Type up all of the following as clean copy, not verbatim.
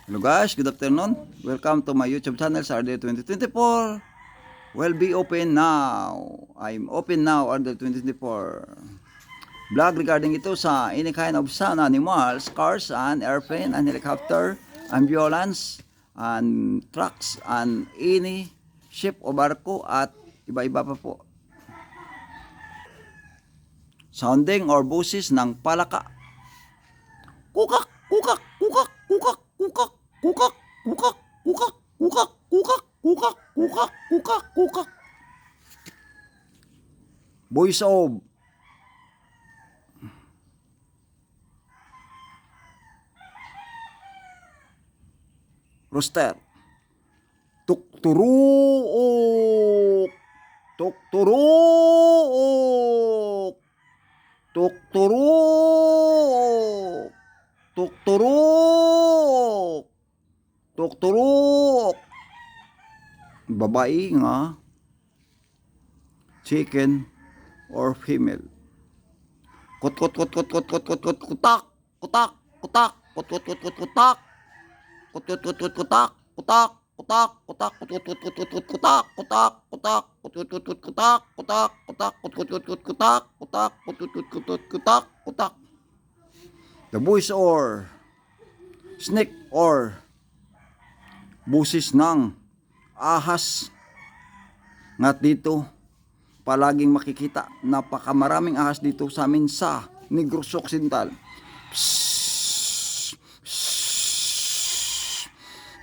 Hello guys, good afternoon. Welcome to my YouTube channel, Sarday 2024. Will be open now. I'm open now, Sarday 2024. Vlog regarding ito sa any kind of sound animals, cars, and airplane, and helicopter, ambulance, and trucks, and any ship o barko at iba-iba pa po. Sounding or busis ng palaka. Kukak, kukak, kukak, kukak, kukak, kukak, kukak, kukak, kukak, kukak, kukak, kukak, kukak, kukak. Voice of rooster. Tukturuok, tukturuok, tukturuok, tukturok, tukturok. Babae nga, chicken or female. Kot kot kot kot kot kot kot kot kutak, kutak, kutak, kot kot kot kot kutak, kot kot kot kot kutak, kutak, kutak, kutak, kot kot kot kot kot kutak, kutak, kutak, kot kot kot kot kutak, kutak, kutak, kot kot kot kot kutak, kutak, kot kot kot kot kutak, kutak. The voice or snake or busis ng ahas. Ngat dito palaging makikita, napakamaraming ahas dito sa amin sa Negros Occidental. Psss, psss,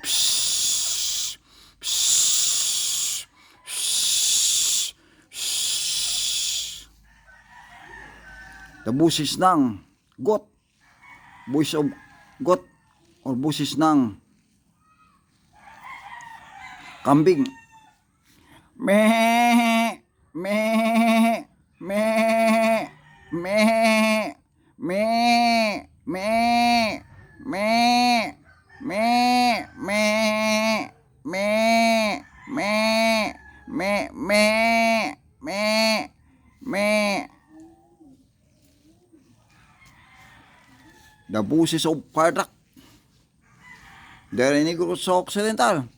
psss, psss, psss. The busis ng got, voice of got or busis ng kambing. Meh, meh, meh, meh, meh, meh, meh, meh, meh, meh, meh, meh, meh, meh, meh. The busis of fire truck. There in Negros Occidental.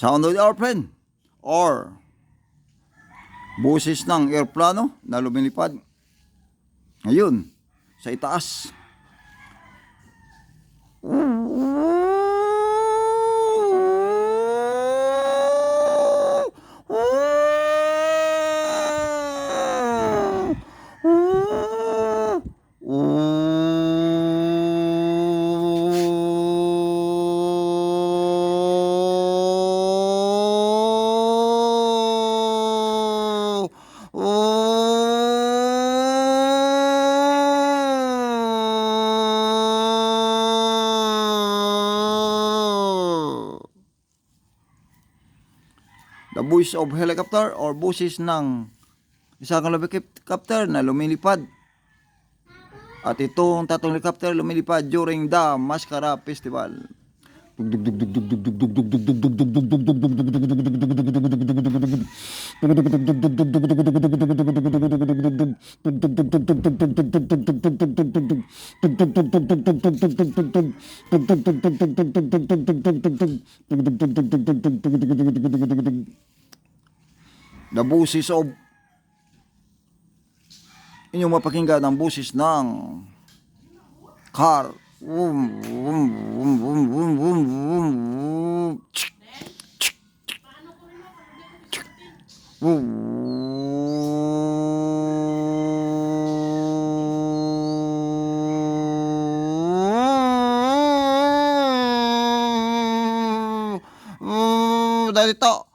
Sound of the airplane or busis ng aeroplano na lumilipad ngayon sa itaas. The voice of helicopter or busis ng isang helicopter na lumilipad. At itong tatlong helicopter lumilipad during the Mascara Festival. The busis of inyong mapakinggan ang busis ng car. Dahil ito